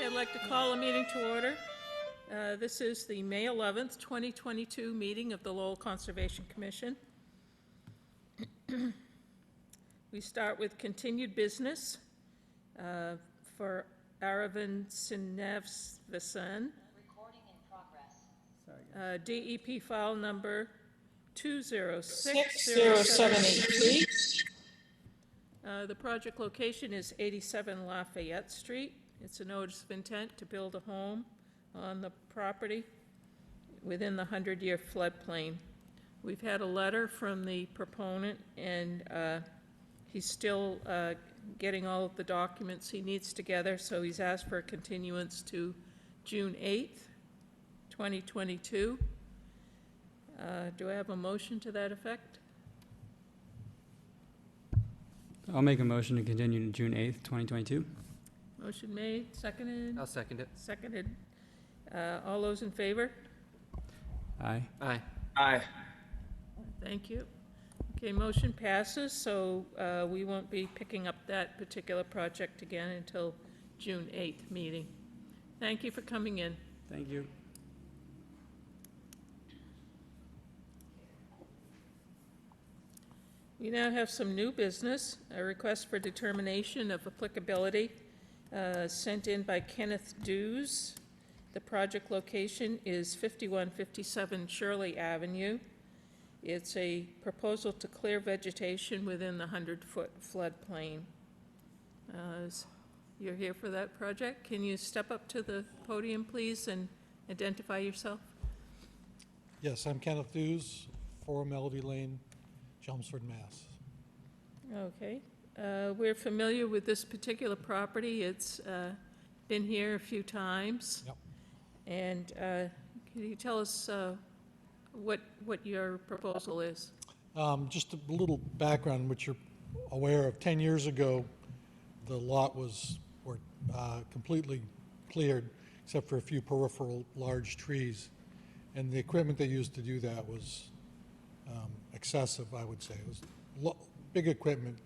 I'd like to call a meeting to order. This is the May 11th, 2022 meeting of the Lowell Conservation Commission. We start with continued business for Aravind Srinivasan. Recording in progress. DEP file number 60783. The project location is 87 Lafayette Street. It's a notice of intent to build a home on the property within the 100-year floodplain. We've had a letter from the proponent, and he's still getting all of the documents he needs together, so he's asked for a continuance to June 8th, 2022. Do I have a motion to that effect? I'll make a motion to continue to June 8th, 2022. Motion made, seconded? I'll second it. Seconded. All those in favor? Aye. Aye. Aye. Thank you. Okay, motion passes, so we won't be picking up that particular project again until June 8th meeting. Thank you for coming in. Thank you. We now have some new business, a request for determination of applicability sent in by Kenneth Dews. The project location is 5157 Shirley Avenue. It's a proposal to clear vegetation within the 100-foot floodplain. You're here for that project. Can you step up to the podium, please, and identify yourself? Yes, I'm Kenneth Dews, 4 Melody Lane, Chelmsford, Mass. Okay. We're familiar with this particular property. It's been here a few times. Yep. And can you tell us what your proposal is? Just a little background, which you're aware of. 10 years ago, the lot was completely cleared, except for a few peripheral large trees. And the equipment they used to do that was excessive, I would say. It was big equipment,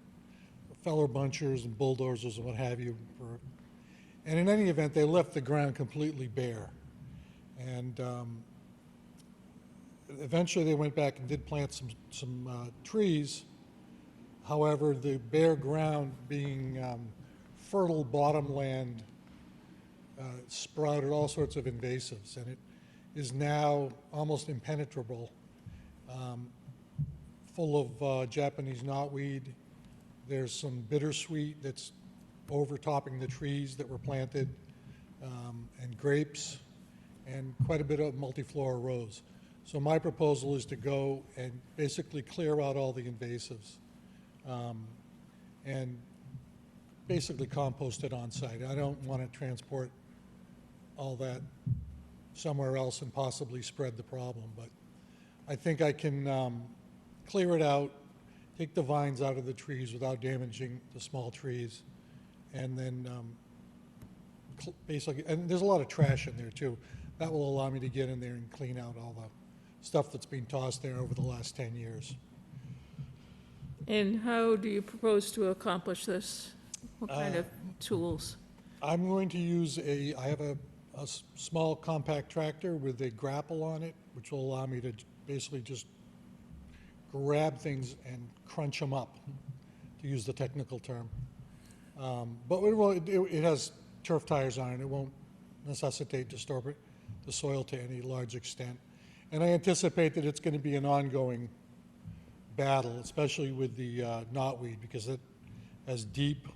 feller bunchers and bulldozers and what have you. And in any event, they left the ground completely bare. And eventually they went back and did plant some trees. However, the bare ground being fertile bottomland sprouted all sorts of invasives, and it is now almost impenetrable, full of Japanese knotweed. There's some bittersweet that's overtopping the trees that were planted, and grapes, and quite a bit of multiflora rose. So my proposal is to go and basically clear out all the invasives and basically compost it on site. I don't want to transport all that somewhere else and possibly spread the problem, but I think I can clear it out, take the vines out of the trees without damaging the small trees, and then basically, and there's a lot of trash in there too. That will allow me to get in there and clean out all the stuff that's been tossed there over the last 10 years. And how do you propose to accomplish this? What kind of tools? I'm going to use I have a small compact tractor with a grapple on it, which will allow me to basically just grab things and crunch them up, to use the technical term. But it has turf tires on it. It won't necessitate disturbing the soil to any large extent. And I anticipate that it's going to be an ongoing battle, especially with the knotweed, because it has deep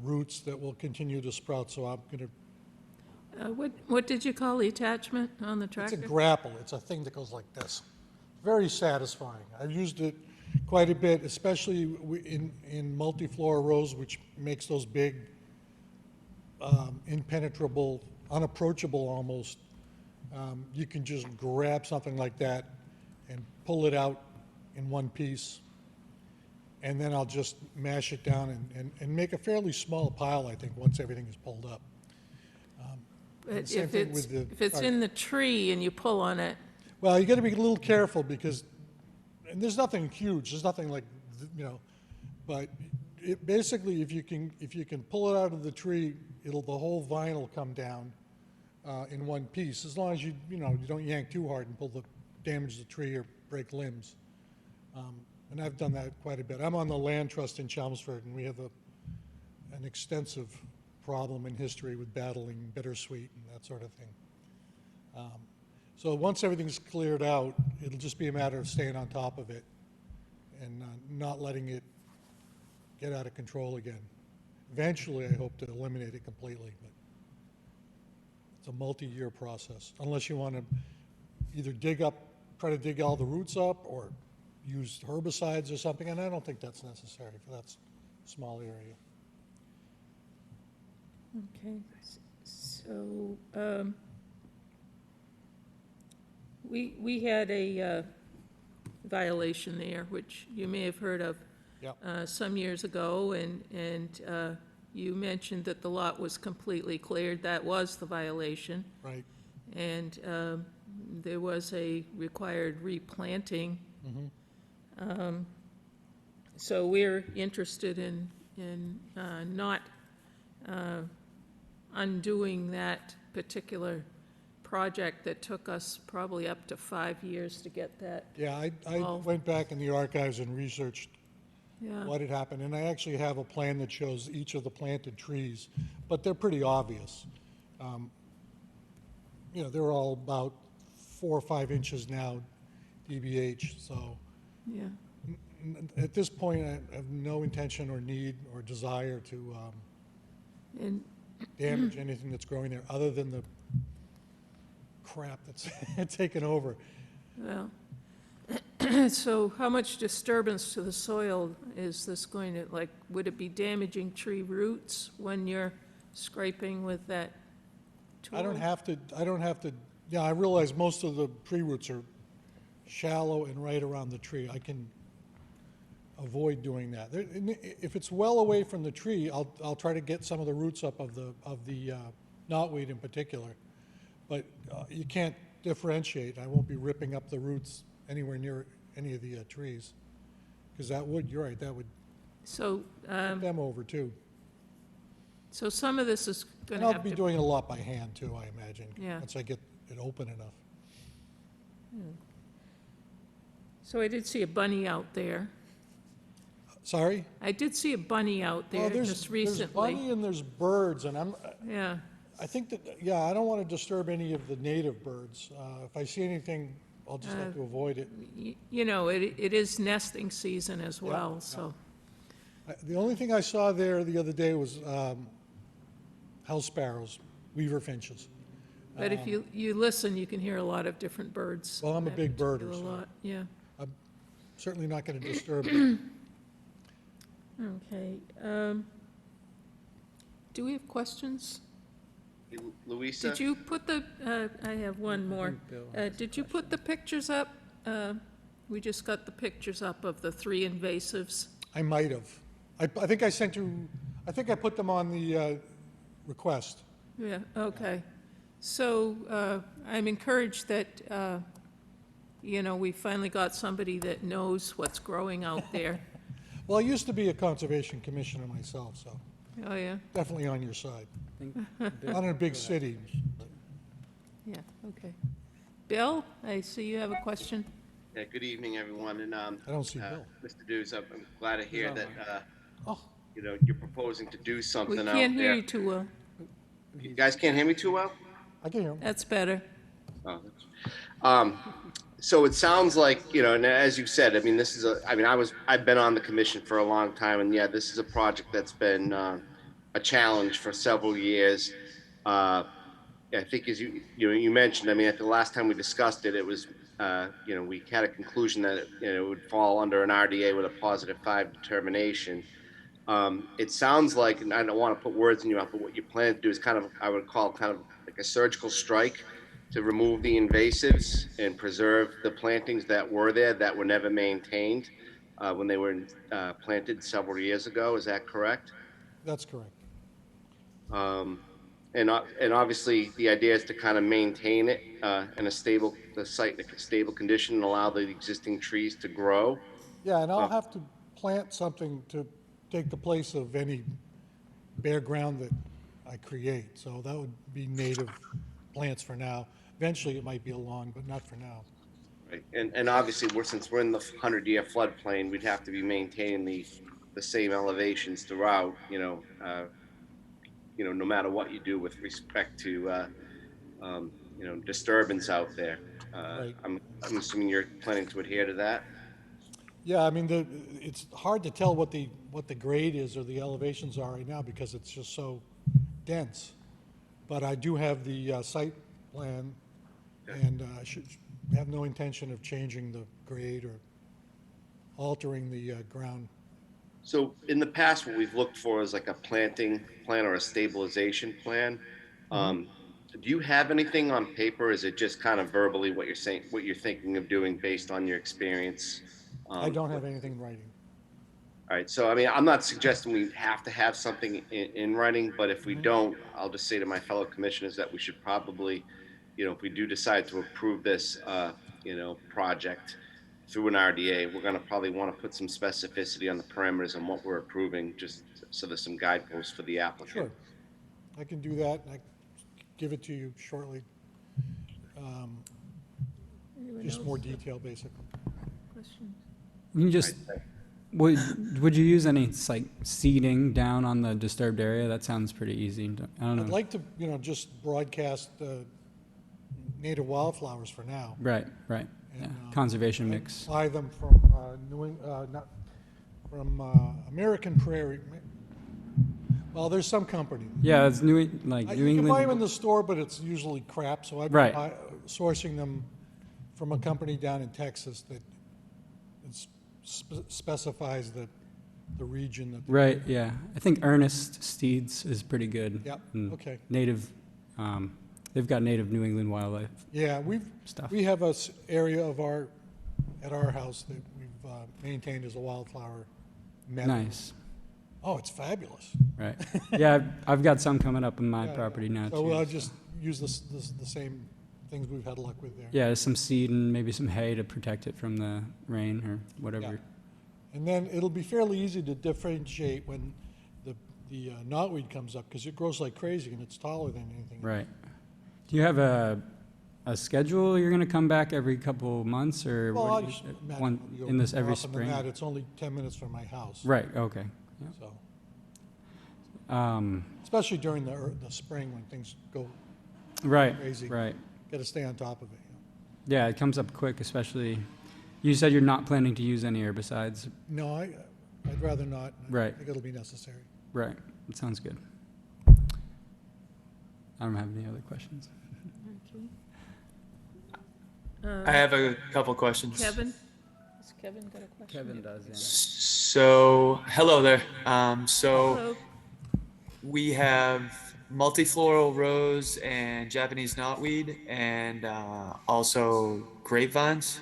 roots that will continue to sprout. So I'm going to. What did you call the attachment on the tractor? It's a grapple. It's a thing that goes like this. Very satisfying. I've used it quite a bit, especially in multiflora rose, which makes those big, impenetrable, unapproachable almost. You can just grab something like that and pull it out in one piece, and then I'll just mash it down and make a fairly small pile, I think, once everything is pulled up. But if it's in the tree and you pull on it, well, you got to be a little careful because, and there's nothing huge. There's nothing like, but basically, if you can pull it out of the tree, the whole vine will come down in one piece, as long as you don't yank too hard and damage the tree or break limbs. And I've done that quite a bit. I'm on the land trust in Chelmsford, and we have an extensive problem in history with battling bittersweet and that sort of thing. So once everything's cleared out, it'll just be a matter of staying on top of it and not letting it get out of control again. Eventually, I hope to eliminate it completely, but it's a multi-year process, unless you want to either try to dig all the roots up or use herbicides or something, and I don't think that's necessary for that small area. Okay, so, we had a violation there, which you may have heard of Yep. some years ago, and you mentioned that the lot was completely cleared. That was the violation. Right. And there was a required replanting. So we're interested in not undoing that particular project that took us probably up to 5 years to get that. Yeah, I Well- went back in the archives and researched Yeah, what had happened, and I actually have a plan that shows each of the planted trees, but they're pretty obvious. They're all about 4 or 5 inches now, DBH, so yeah. at this point, I have no intention or need or desire to And, damage anything that's growing there, other than the crap that's taken over. well, so how much disturbance to the soil is this going to, like, would it be damaging tree roots when you're scraping with that tool? I don't have to, yeah, I realize most of the tree roots are shallow and right around the tree. I can avoid doing that. If it's well away from the tree, I'll try to get some of the roots up of the knotweed in particular. But you can't differentiate. I won't be ripping up the roots anywhere near any of the trees, because you're right, that would So, tip them over too. so some of this is And going to I'll have be to, doing it a lot by hand too, I imagine, Yeah. once I get it open enough. so I did see a bunny out there. Sorry? I did see a bunny out Well, there there's just recently. bunny and there's birds, and Yeah, I think that, yeah, I don't want to disturb any of the native birds. If I see anything, I'll just have to avoid it. it is nesting season as well, yeah. so, The only thing I saw there the other day was house sparrows, weaver finches. but if you listen, you can hear a lot of different birds. Well, I'm a in that big birder, particular so- lot. Yeah, Certainly not going to disturb them. okay. Do we have questions? Hey, Louisa? Did you put I have one more. Did you put the pictures up? We just got the pictures up of the 3 invasives. I might have. I think I sent you, I think I put them on the request. Yeah, okay. So I'm encouraged that, we finally got somebody that knows what's growing out there. Well, I used to be a conservation commissioner myself, so Oh, yeah? definitely on your side. I think Not in a big city. Yeah, okay. Bill, I see you have a question. Yeah, good evening, everyone, and, I don't see Bill. Mr. Dews, I'm glad to hear that, Oh, you're proposing to do We something out there. can't hear you too well. You guys can't hear me too well? I can hear him. That's better. Oh, so it sounds like, and as you said, I mean, I've been on the commission for a long time, and yeah, this is a project that's been a challenge for several years. I think as you mentioned, I mean, at the last time we discussed it, it was, we had a conclusion that it would fall under an RDA with a positive 5 determination. It sounds like, and I don't want to put words in your mouth, but what you plan to do is kind of, I would call kind of like a surgical strike to remove the invasives and preserve the plantings that were there that were never maintained when they were planted several years ago. Is that correct? That's correct. And obviously the idea is to kind of maintain it the site in a stable condition and allow the existing trees to grow. Yeah, and I'll have to plant something to take the place of any bare ground that I create. So that would be native plants for now. Eventually, it might be a lawn, but not for now. Right. And obviously, since we're in the 100-year floodplain, we'd have to be maintaining the same elevations throughout, no matter what you do with respect to, disturbance out there. Right. I'm assuming you're planning to adhere to that? Yeah, I mean, it's hard to tell what the grade is or the elevations are right now because it's just so dense. But I do have the site plan, and I should have no intention of changing the grade or altering the ground. So in the past, what we've looked for is like a planting plan or a stabilization plan. Do you have anything on paper? Is it just kind of verbally what you're saying, what you're thinking of doing based on your experience? I don't have anything in writing. All right, so I mean, I'm not suggesting we have to have something in writing, but if we don't, I'll just say to my fellow commissioners that we should probably, if we do decide to approve this, project through an RDA, we're gonna probably want to put some specificity on the parameters on what we're approving, just so there's some guideposts for the applicant. Sure. I can do that, and I can give it to you shortly. Anyone Just else more have detail, basically. questions? You can just, would you use any like seeding down on the disturbed area? That sounds pretty easy. I don't I'd know. like to, just broadcast native wildflowers for now. Right, right. Yeah. And, Conservation I mix. buy them from not from American Prairie. Well, there's some company. Yeah, it's New You can buy them in England. the store, but it's usually crap. So I've Right. been sourcing them from a company down in Texas that specifies the region that. Right, yeah. I think Ernest Steeds is pretty good. Yep, And okay. Native, they've got native New England wildlife Yeah, stuff. we have a area at our house that we've maintained as a wildflower meadow. Nice, Oh, it's fabulous. right. Yeah, I've got some coming up on my Yeah, property now So too. I'll just use the same things we've had luck with there. Yeah, some seed and maybe some hay to protect it from the rain or whatever. Yeah. And then it'll be fairly easy to differentiate when the knotweed comes up, because it grows like crazy and it's taller than anything. Right. Do you have a schedule? You're going to come back every couple months, or Well, what I do just you- imagine one it'll be in this more every often than spring? that. It's only 10 minutes from my house. Right. Okay. So, especially during the spring when things go, Right. Crazy. Right. got to stay on top of it. Yeah, it comes up quick, especially. You said you're not planning to use any herbicides. No, I'd rather not. Right. I think it'll be necessary. Right. That sounds good. I don't have any other questions. I have a couple questions. Kevin? Has Kevin got a question? does. So, hello there. So Hello. we have multifloral rose and Japanese knotweed, and also grapevines.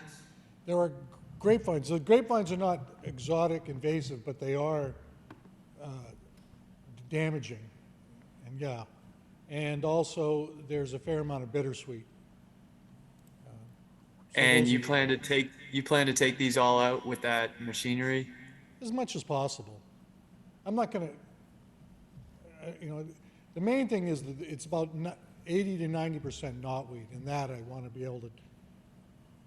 There are grapevines. The grapevines are not exotic, invasive, but they are damaging. And yeah. And also, there's a fair amount of bittersweet. So And those you are- plan to take these all out with that machinery? As much as possible. I'm not going to, the main thing is that it's about 80 to 90% knotweed, and that I want to be able to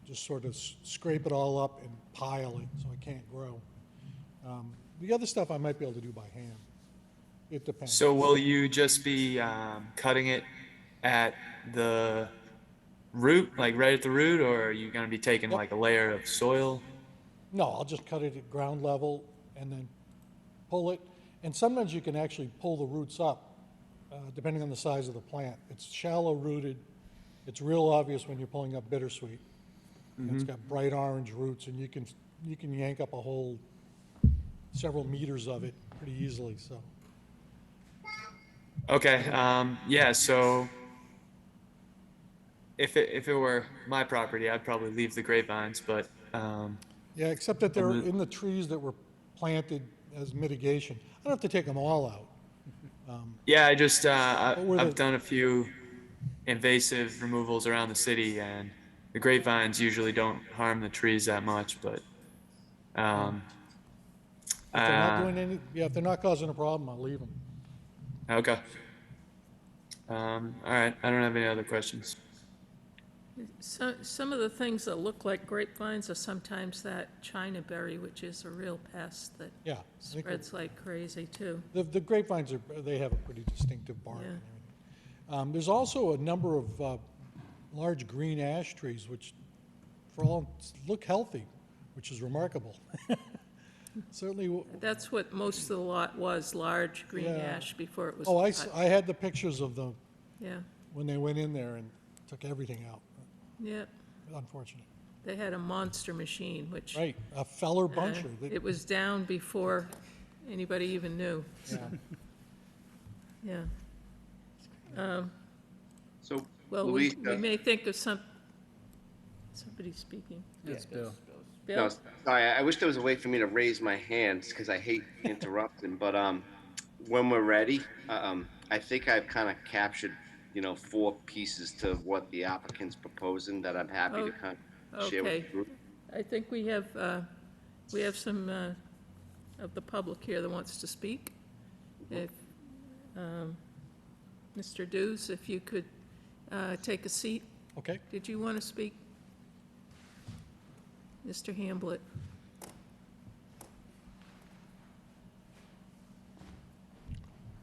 just sort of scrape it all up and pile it so it can't grow. The other stuff I might be able to do by hand. It depends. So will you just be cutting it at the root, like right at the root, or are you going to be taking Yep. like a layer of soil? No, I'll just cut it at ground level and then pull it. And sometimes you can actually pull the roots up, depending on the size of the plant. It's shallow rooted. It's real obvious when you're pulling up bittersweet. And it's got bright orange roots, and you can yank up a whole several meters of it pretty easily. So Okay. Yeah. So if it were my property, I'd probably leave the grapevines, but yeah, except that they're in the trees that were planted as mitigation. I don't have to take them all out. yeah, I just were I've the- done a few invasive removals around the city, and the grapevines usually don't harm the trees that much, but If they're not doing any, yeah, if they're not causing a problem, I'll leave them. Okay. All right. I don't have any other questions. Some of the things that look like grapevines are sometimes that China berry, which is a real pest that Yeah. I think spreads like crazy, too. the grapevines they have a pretty distinctive bark and Yeah. everything. There's also a number of large green ash trees, which for all, look healthy, which is remarkable. Certainly, That's what most of the lot was, large green Yeah. ash before it was oh, cut. I had the pictures of them Yeah, when they went in there and took everything out. yeah. Unfortunate. They had a monster machine, which. Right, a feller uh, buncher. It was down before anybody even knew, Yeah. yeah. So, Well, Luis, we may think of somebody speaking. Yes, Bill. no, Bill? sorry, I wish there was a way for me to raise my hands because I hate interrupting. But when we're ready, I think I've kind of captured, 4 pieces to what the applicant's proposing that I'm happy to kind of share with Okay. the group. I think we have some of the public here that wants to speak. If, Mr. Dews, if you could take a seat. Okay. Did you want to speak? Mr. Hamblett?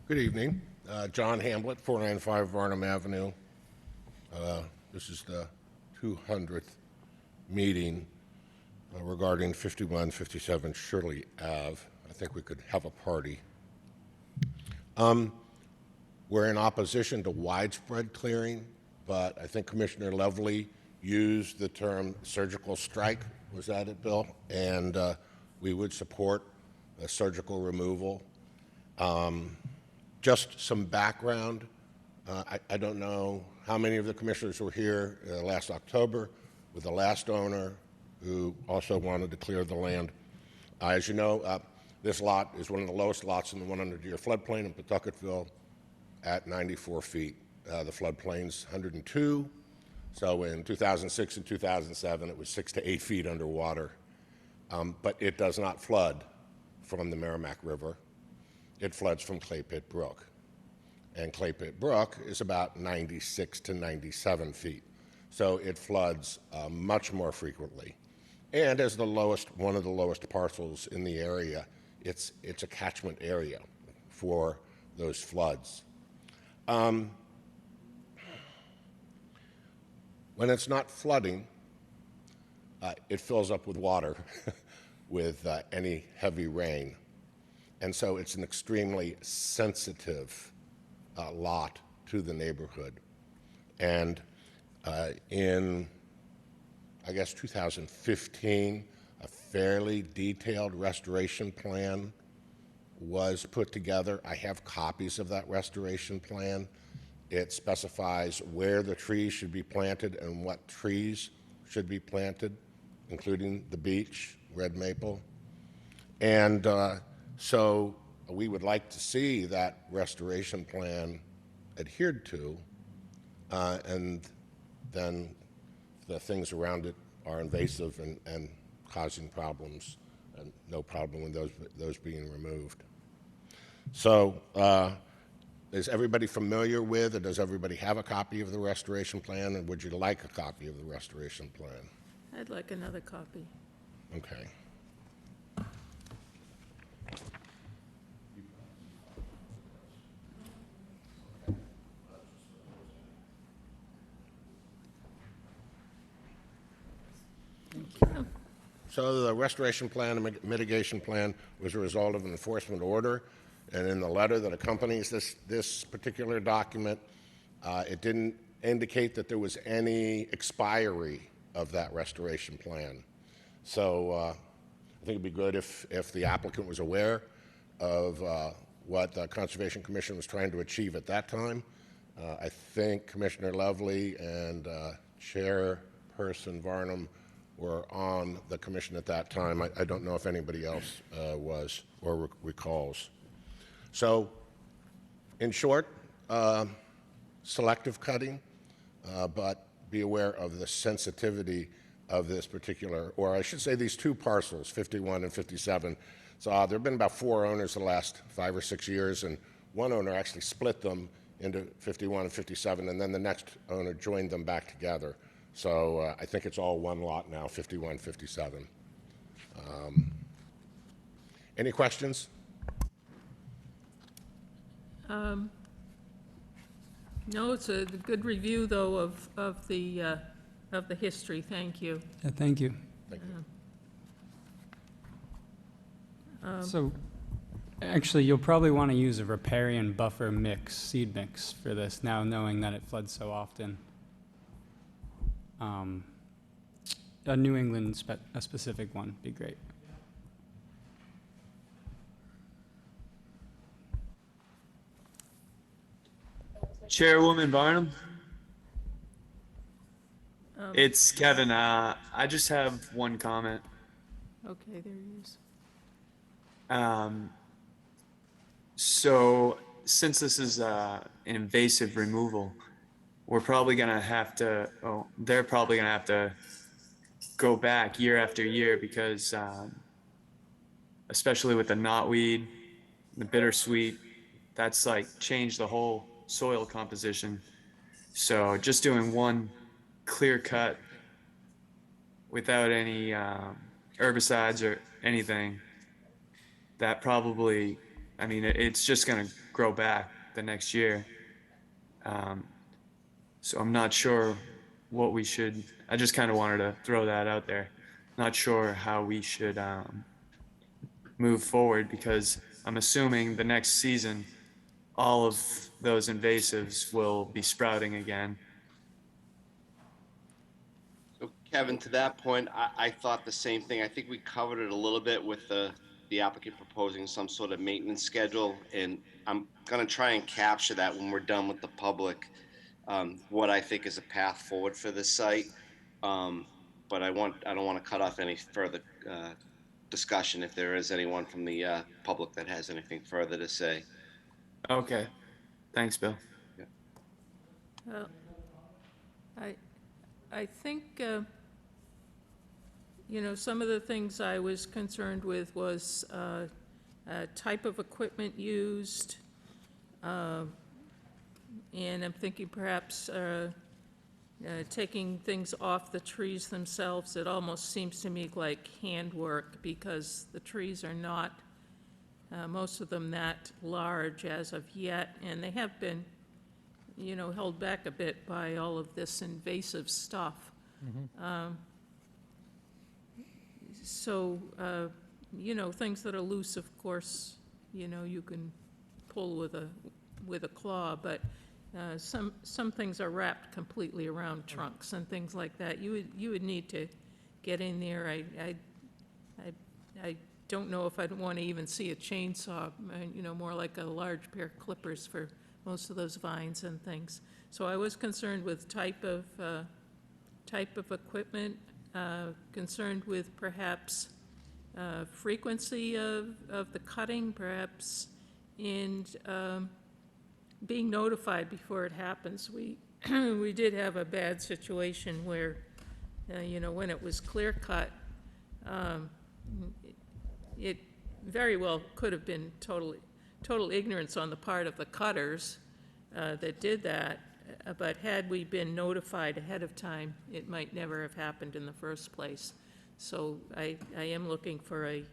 Good evening. John Hamblett, 495 Varnum Avenue. This is the 200th meeting regarding 5157 Shirley Ave. I think we could have a party. We're in opposition to widespread clearing, but I think Commissioner Lovely used the term surgical strike. Was that it, Bill? And we would support a surgical removal. Just some background. I don't know how many of the commissioners were here last October with the last owner who also wanted to clear the land. As you know, this lot is one of the lowest lots in the 100-year floodplain in Pawtucketville at 94 feet. The floodplain's 102. So in 2006 and 2007, it was 6 to 8 feet underwater. But it does not flood from the Merrimack River. It floods from Clay Pit Brook. And Clay Pit Brook is about 96 to 97 feet. So it floods much more frequently. And as one of the lowest parcels in the area, it's a catchment area for those floods. When it's not flooding, it fills up with water with any heavy rain. And so it's an extremely sensitive lot to the neighborhood. And in, I guess, 2015, a fairly detailed restoration plan was put together. I have copies of that restoration plan. It specifies where the trees should be planted and what trees should be planted, including the beech, red maple. And so we would like to see that restoration plan adhered to, and then the things around it are invasive and causing problems, and no problem with those being removed. So is everybody familiar with, or does everybody have a copy of the restoration plan, and would you like a copy of the restoration plan? I'd like another copy. Okay. So the restoration plan and mitigation plan was a result of an enforcement order, and in the letter that accompanies this particular document, it didn't indicate that there was any expiry of that restoration plan. So I think it'd be good if the applicant was aware of what the Conservation Commission was trying to achieve at that time. I think Commissioner Lovely and Chairperson Varnum were on the commission at that time. I don't know if anybody else was or recalls. So, in short, selective cutting, but be aware of the sensitivity of this particular, or I should say these two parcels, 51 and 57. So there have been about 4 owners in the last 5 or 6 years, and one owner actually split them into 51 and 57, and then the next owner joined them back together. So I think it's all one lot now, 51, 57. Any questions? No, it's a good review, though, of the history. Thank you. Yeah, thank you. Thank you. So, actually, you'll probably want to use a riparian buffer mix, seed mix for this, now knowing that it floods so often. A New England, a specific one, would be great. Chairwoman Barnum? It's Kevin. I just have one comment. Okay, there he is. So since this is an invasive removal, we're probably gonna have to, they're probably gonna have to go back year after year because, especially with the knotweed, the bittersweet, that's like changed the whole soil composition. So just doing one clear cut without any herbicides or anything, that probably, I mean, it's just going to grow back the next year. So I'm not sure what we should, I just kind of wanted to throw that out there. Not sure how we should move forward because I'm assuming the next season all of those invasives will be sprouting again. So Kevin, to that point, I thought the same thing. I think we covered it a little bit with the applicant proposing some sort of maintenance schedule, and I'm going to try and capture that when we're done with the public, what I think is a path forward for this site. But I don't want to cut off any further discussion if there is anyone from the public that has anything further to say. Okay. Thanks, Bill. Well, I think, some of the things I was concerned with was type of equipment used, and I'm thinking perhaps taking things off the trees themselves. It almost seems to me like handwork because the trees are not, most of them that large as of yet, and they have been, held back a bit by all of this invasive stuff. So, things that are loose, of course, you can pull with a claw, but some things are wrapped completely around trunks and things like that. You would need to get in there. I don't know if I'd want to even see a chainsaw, more like a large pair of clippers for most of those vines and things. So I was concerned with type of equipment, concerned with perhaps frequency of the cutting, perhaps, and being notified before it happens. We we did have a bad situation where, when it was clear cut, it very well could have been total ignorance on the part of the cutters that did that, but had we been notified ahead of time, it might never have happened in the first place. So I am looking for a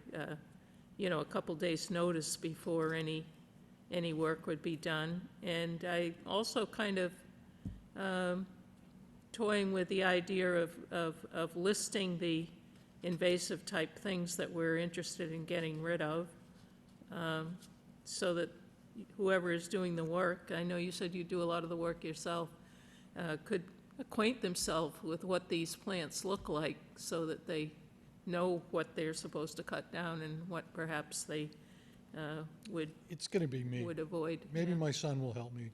couple days' notice before any work would be done. And I also kind of toying with the idea of listing the invasive type things that we're interested in getting rid of, so that whoever is doing the work, I know you said you do a lot of the work yourself, could acquaint themselves with what these plants look like so that they know what they're supposed to cut down and what perhaps they It's going to be me. would avoid. Maybe Yeah. my son will help me.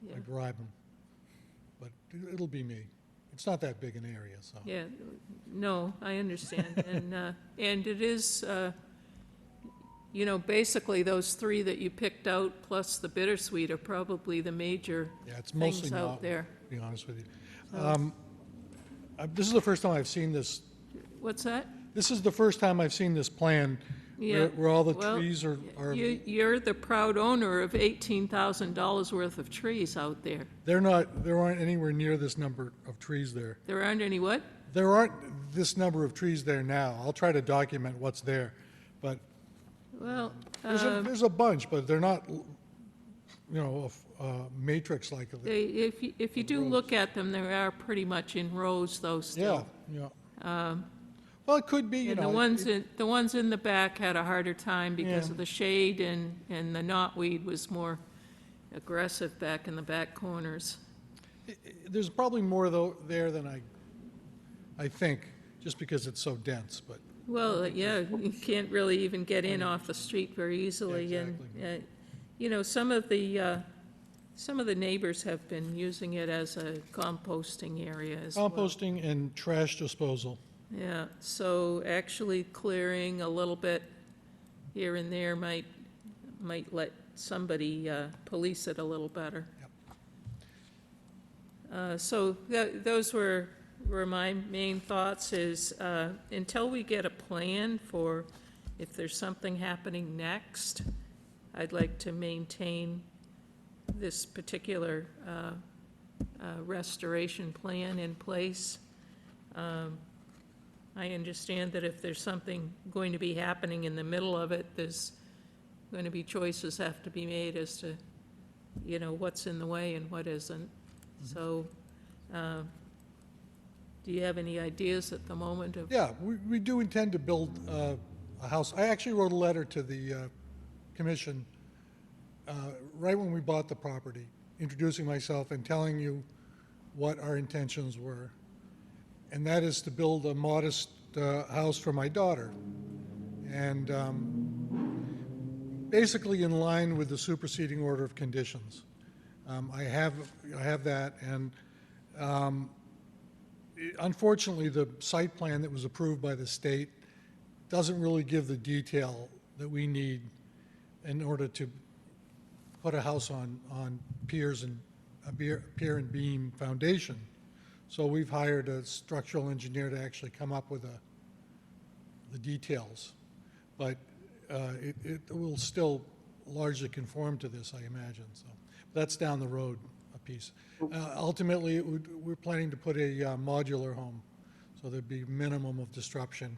Yeah. I bribe him. But it'll be me. It's not that big an area, so. Yeah, no, I understand. And it is, basically those three that you picked out plus the bittersweet are probably the major Yeah, it's mostly things out not, there. to be honest with you. This is the first time I've seen this. What's that? This is the first time I've seen this plan Yeah. where all the Well, trees are, You're the proud owner of $18,000 worth of trees out there. there aren't anywhere near this number of trees there. There aren't any what? There aren't this number of trees there now. I'll try to document what's there, but Well, there's a bunch, but they're not, a matrix like. if you do look at them, they are pretty much in rows though Yeah, still. yeah. Well, it could be, And the ones in the back had a harder time because Yeah. of the shade and the knotweed was more aggressive back in the back corners. There's probably more though there than I think, just because it's so dense, but. Well, yeah, you can't really even get in off the street very easily. Yeah, And, exactly. some of the neighbors have been using it as a composting area as well. Composting and trash disposal. Yeah, so actually clearing a little bit here and there might let somebody police it a little better. So those were my main thoughts is, until we get a plan for if there's something happening next, I'd like to maintain this particular restoration plan in place. I understand that if there's something going to be happening in the middle of it, there's going to be choices have to be made as to, what's in the way and what isn't. So, do you have any ideas at the moment of? Yeah, we do intend to build a house. I actually wrote a letter to the commission right when we bought the property, introducing myself and telling you what our intentions were. And that is to build a modest house for my daughter. And basically in line with the superseding order of conditions. I have that, and unfortunately, the site plan that was approved by the state doesn't really give the detail that we need in order to put a house on piers and a pier and beam foundation. So we've hired a structural engineer to actually come up with the details. But it will still largely conform to this, I imagine, so. That's down the road a piece. Ultimately, we're planning to put a modular home, so there'd be minimum of disruption.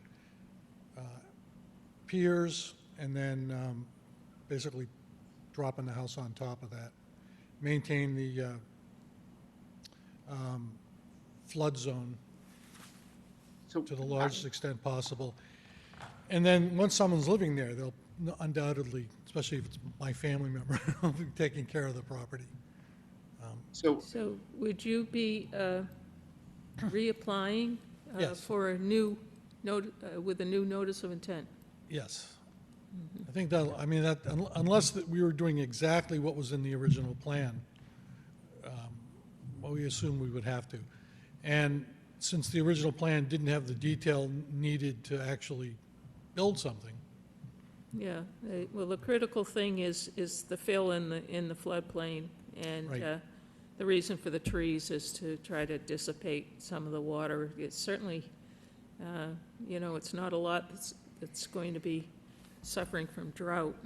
Piers, and then basically dropping the house on top of that. Maintain the flood zone So, to the largest extent possible. And then, once someone's living there, they'll undoubtedly, especially if it's my family member, will be taking care of the property. so So would you be reapplying Yes. for a new, with a new notice of intent? Yes. I think that, unless that we were doing exactly what was in the original plan, well, we assume we would have to. And since the original plan didn't have the detail needed to actually build something, Yeah, well, the critical thing is the fill in the floodplain, and Right. The reason for the trees is to try to dissipate some of the water. It's certainly, it's not a lot that's going to be suffering from drought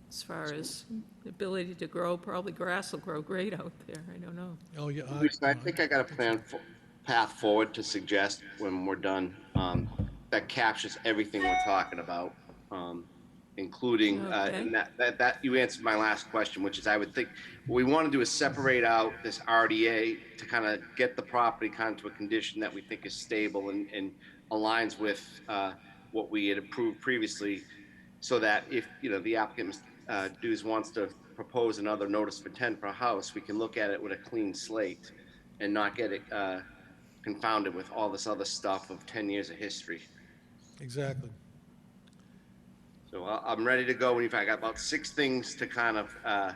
as far as the ability to grow. Probably grass will grow great out there, I don't know. oh, yeah. Lisa, I think I got a path forward to suggest when we're done, that captures everything we're talking about, including, Okay. and that you answered my last question, which is I would think what we want to do is separate out this RDA to kind of get the property kind of to a condition that we think is stable and aligns with what we had approved previously, so that if, the applicant, Dews, wants to propose another notice of intent for a house, we can look at it with a clean slate and not get it confounded with all this other stuff of 10 years of history. Exactly. So I'm ready to go. In fact, I got about 6 things to kind of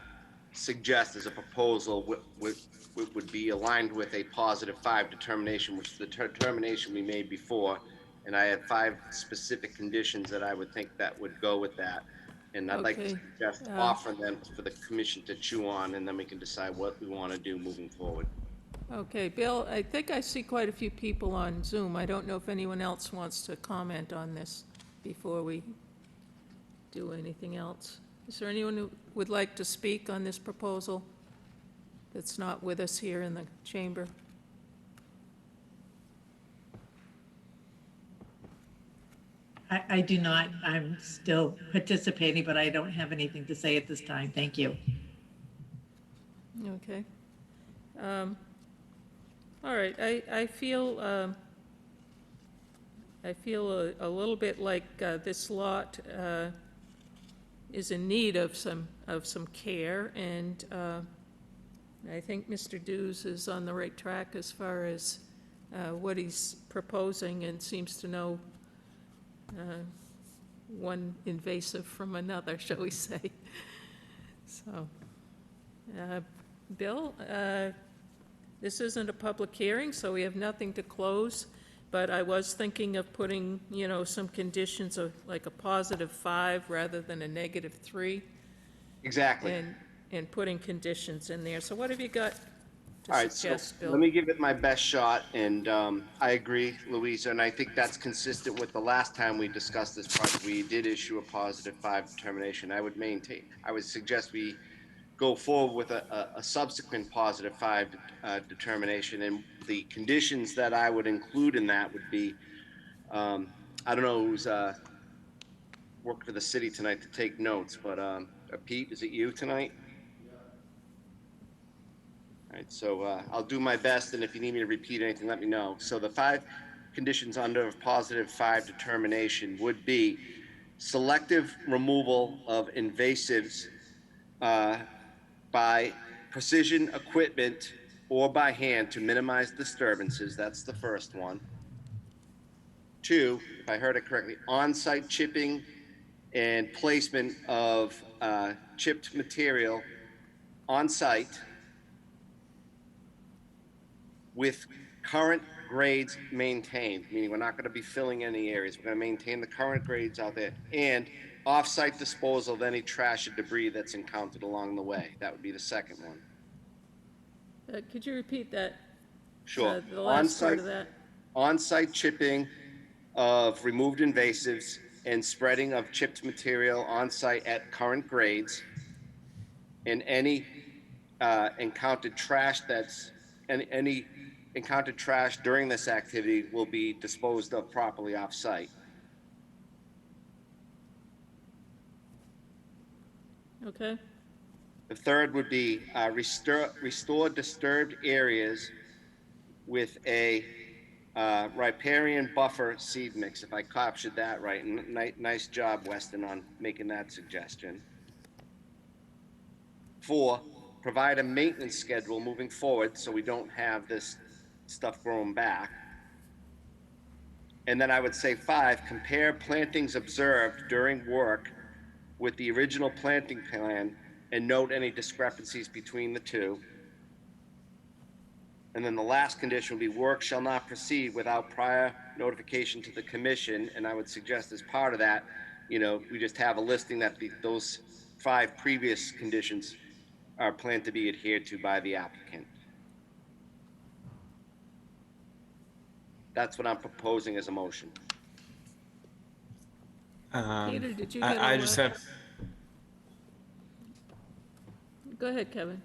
suggest as a proposal would be aligned with a positive 5 determination, which is the determination we made before. And I had 5 specific conditions that I would think that would go with that. And I'd like to Okay. suggest offering them for the commission to chew on, and then we can decide what we want to do moving forward. Okay, Bill, I think I see quite a few people on Zoom. I don't know if anyone else wants to comment on this before we do anything else. Is there anyone who would like to speak on this proposal that's not with us here in the chamber? I do not. I'm still participating, but I don't have anything to say at this time. Thank you. Okay. All right, I feel a little bit like this lot is in need of some care, and I think Mr. Dews is on the right track as far as what he's proposing, and seems to know one invasive from another, shall we say. So, Bill, this isn't a public hearing, so we have nothing to close, but I was thinking of putting, some conditions of like a +5 rather than a -3, Exactly. and putting conditions in there. So what have you got to All right, so suggest, Bill? let me give it my best shot, and I agree, Louisa, and I think that's consistent with the last time we discussed this project. We did issue a +5 determination. I would suggest we go forward with a subsequent +5 determination, and the conditions that I would include in that would be, I don't know who's worked for the city tonight to take notes, but Pete, is it you tonight? All right, so I'll do my best, and if you need me to repeat anything, let me know. So the 5 conditions under a +5 determination would be selective removal of invasives by precision equipment or by hand to minimize disturbances. That's the first one. 2, if I heard it correctly, on-site chipping and placement of chipped material on-site with current grades maintained, meaning we're not going to be filling any areas. We're going to maintain the current grades out there, and off-site disposal of any trash or debris that's encountered along the way. That would be the second one. Could you repeat that? Sure. The last part of that? On-site chipping of removed invasives and spreading of chipped material on-site at current grades, and any encountered trash any encountered trash during this activity will be disposed of properly off-site. Okay, The third would be restore disturbed areas with a riparian buffer seed mix, if I captured that right. And nice job, Weston, on making that suggestion. 4, provide a maintenance schedule moving forward so we don't have this stuff growing back. And then I would say 5, compare plantings observed during work with the original planting plan and note any discrepancies between the two. And then the last condition would be work shall not proceed without prior notification to the commission. And I would suggest as part of that, we just have a listing that those 5 previous conditions are planned to be adhered to by the applicant. That's what I'm proposing as a motion. Peter, did you get all I just that? have Go ahead, Kevin.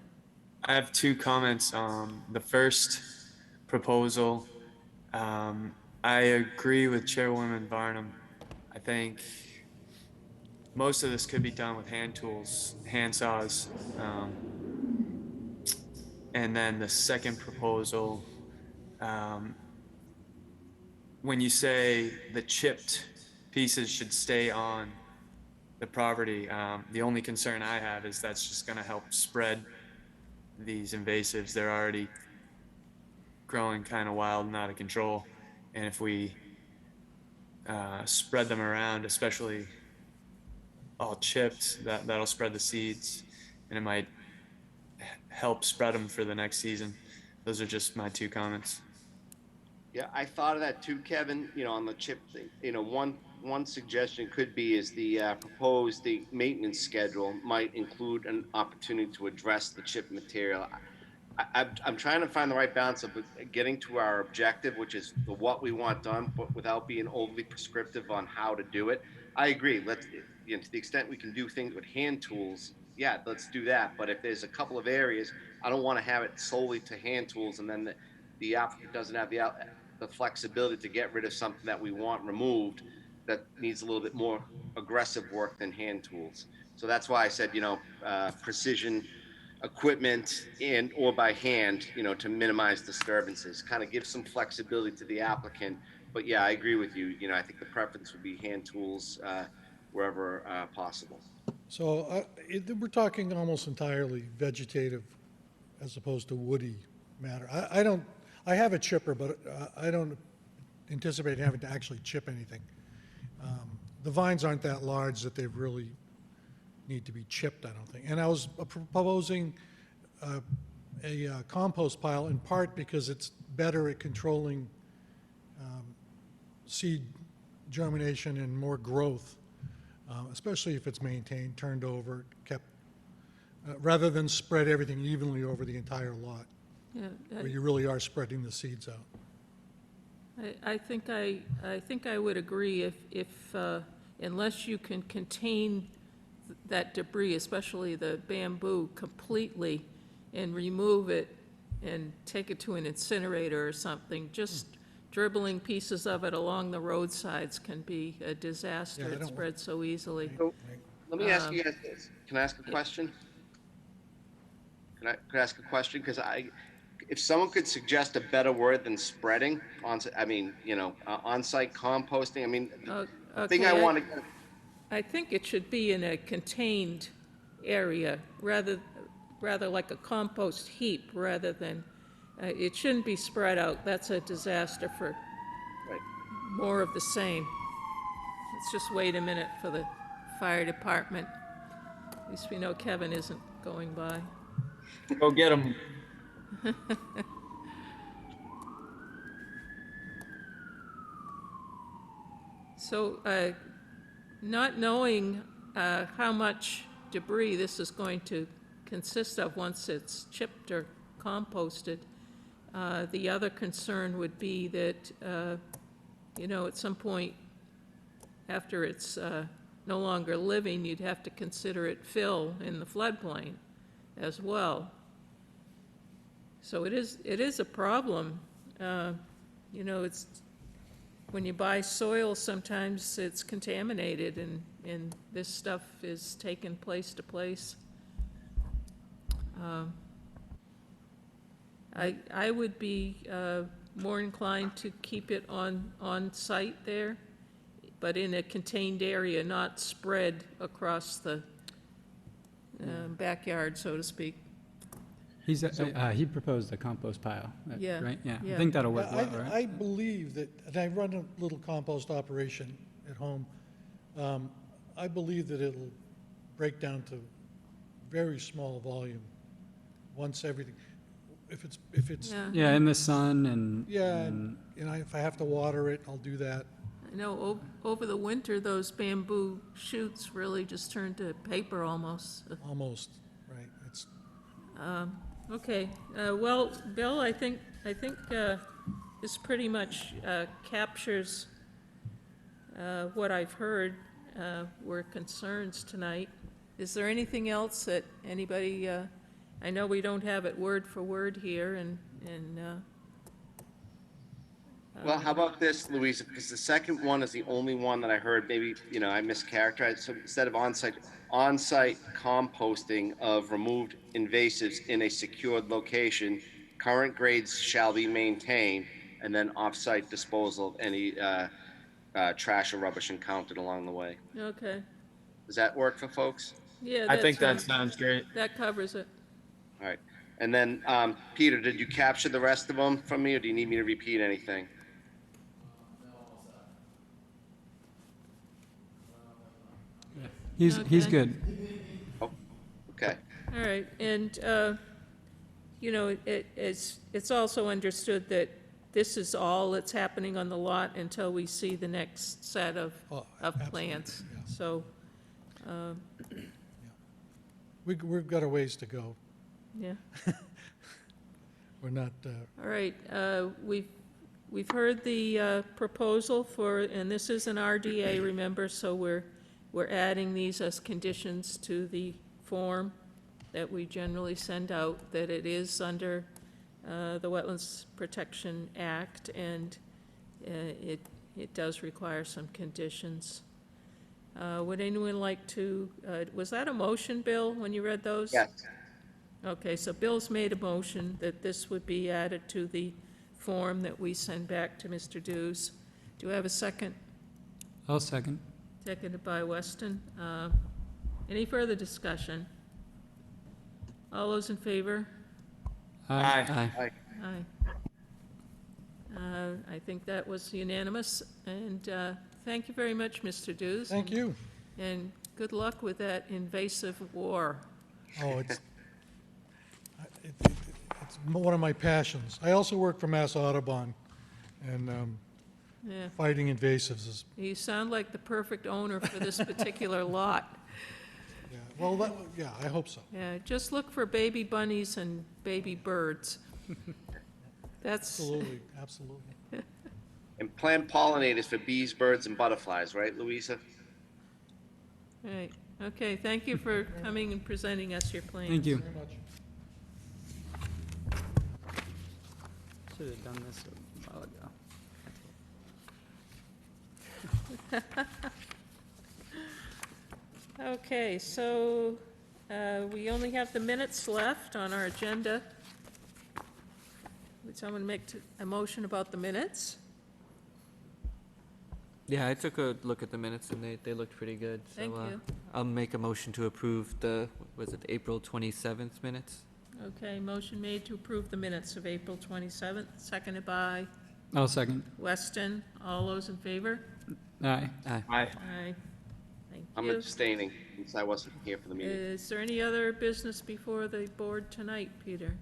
I have 2 comments. The first proposal, I agree with Chairwoman Varnum. I think most of this could be done with hand tools, hand saws. And then the second proposal, when you say the chipped pieces should stay on the property, the only concern I have is that's just going to help spread these invasives. They're already growing kind of wild and out of control, and if we spread them around, especially all chipped, that'll spread the seeds, and it might help spread them for the next season. Those are just my 2 comments. Yeah, I thought of that too, Kevin, on the chip thing. One suggestion could be is the maintenance schedule might include an opportunity to address the chip material. I'm trying to find the right balance of getting to our objective, which is what we want done, but without being overly prescriptive on how to do it. I agree. you know, to the extent we can do things with hand tools, yeah, let's do that. But if there's a couple of areas, I don't want to have it solely to hand tools, and then the applicant doesn't have the flexibility to get rid of something that we want removed that needs a little bit more aggressive work than hand tools. So that's why I said, you know, precision equipment and or by hand, you know, to minimize disturbances, kind of give some flexibility to the applicant. But yeah, I agree with you. You know, I think the preference would be hand tools wherever possible. So we're talking almost entirely vegetative as opposed to woody matter. I have a chipper, but I don't anticipate having to actually chip anything. The vines aren't that large that they really need to be chipped, I don't think. And I was proposing a compost pile in part because it's better at controlling seed germination and more growth, especially if it's maintained, turned over, kept, rather than spread everything evenly over the entire lot, Yeah, where you really are spreading the seeds out. I think I would agree if unless you can contain that debris, especially the bamboo, completely and remove it and take it to an incinerator or something, just dribbling pieces of it along the roadsides can be a disaster. Yeah, I It don't- spreads so easily. So let me ask you guys this. Can I ask a question? Could I ask a question? Because if someone could suggest a better word than spreading, on-site composting, I mean, the thing Okay, I want to, I think it should be in a contained area, rather like a compost heap, rather than, it shouldn't be spread out. That's a disaster for right. more of the same. Let's just wait a minute for the fire department. At least we know Kevin isn't going by. Go get them. So, not knowing how much debris this is going to consist of once it's chipped or composted, the other concern would be that, at some point, after it's no longer living, you'd have to consider it fill in the floodplain as well. So it is a problem. It's, when you buy soil, sometimes it's contaminated and this stuff is taken place to place. I would be more inclined to keep it on site there, but in a contained area, not spread across the backyard, so to speak. He proposed a compost pile, Yeah, right? Yeah, yeah. I think that'll work I well, right? I believe that, and I run a little compost operation at home. I believe that it'll break down to very small volume once everything, if it's, Yeah. Yeah, in the sun and. yeah, and, if I have to water it, I'll do that. I know, over the winter, those bamboo shoots really just turn to paper almost. Almost, right. It's, Okay, well, Bill, I think this pretty much captures what I've heard were concerns tonight. Is there anything else that anybody, I know we don't have it word for word here, and Well, how about this, Louisa? Because the second one is the only one that I heard, maybe, I mischaracterized. So instead of on-site composting of removed invasives in a secured location, current grades shall be maintained, and then off-site disposal of any trash or rubbish encountered along the way. okay, Does that work for folks? yeah, I think that that's sounds great. that covers it. All right. And then, Peter, did you capture the rest of them from me, or do you need me to repeat anything? He's Okay. good. Okay. All right, and, it's also understood that this is all that's happening on the lot until we see the next set of absolutely, plans. yeah. So, we've got a ways to go. yeah, We're not, all right, we've heard the proposal for, and this is an RDA, remember, so we're we're adding these as conditions to the form that we generally send out, that it is under the Wetlands Protection Act, and it does require some conditions. Would anyone like to, was that a motion, Bill, when you read those? Yes. Okay, so Bill's made a motion that this would be added to the form that we send back to Mr. Dews. Do I have a second? I'll second. Seconded by Weston. Any further discussion? All those in favor? Aye. Aye. I think that was unanimous, and thank you very much, Mr. Dews. Thank you. And good luck with that invasive war. Oh, it's one of my passions. I also work for Mass Audubon, and Yeah, fighting invasives is, you sound like the perfect owner for this particular lot. yeah, well, yeah, I hope so. Yeah, just look for baby bunnies and baby birds. That's, Absolutely, absolutely. And plant pollinators for bees, birds, and butterflies, right, Louisa? right. Okay, thank you for coming and presenting us your plans. Thank you. Very much. Should have done this a while ago. Okay, so we only have the minutes left on our agenda. Would someone make a motion about the minutes? Yeah, I took a look at the minutes and they looked pretty good. So, Thank you. I'll make a motion to approve the, was it April 27th minutes? Okay, motion made to approve the minutes of April 27th, seconded by I'll second. Weston. All those in favor? Aye. Aye. Aye. Aye. Thank I'm you. abstaining since I wasn't here for the meeting. Is there any other business before the board tonight, Peter?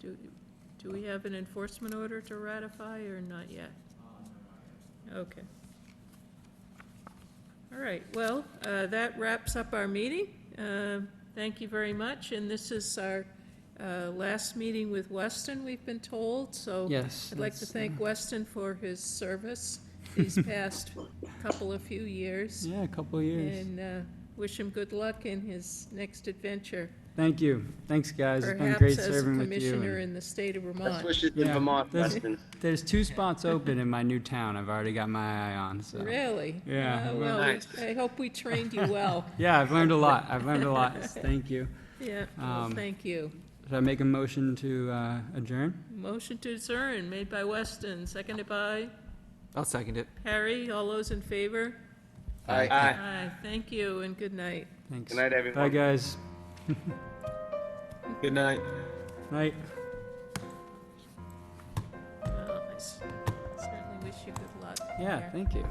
Do we have an enforcement order to ratify or not yet? Okay. All right, well, that wraps up our meeting. Thank you very much, and this is our last meeting with Weston, we've been told, so Yes, I'd like to that's, thank Weston for his service these past few years, Yeah, a couple of years. and wish him good luck in his next adventure, Thank you. Thanks, guys. It's been perhaps great as a serving with you. commissioner and in the state of Best Vermont. wishes in Yeah, Vermont, there's- Weston. There's 2 spots open in my new town. I've already got my eye on, so. Really? Yeah, Well, Nice. I hope we trained you well. Yeah, I've learned a lot. I've learned a lot. Thank you. Yeah, well, Um, thank you. Should I make a motion to adjourn? Motion to adjourn, made by Weston, seconded by I'll second it. Harry. All those in favor? Aye. Aye. Aye. Thank you, and good night. Thanks. Good night, everyone. Bye, guys. Good night. Night. Well, I certainly wish you good luck. Yeah, there. thank you.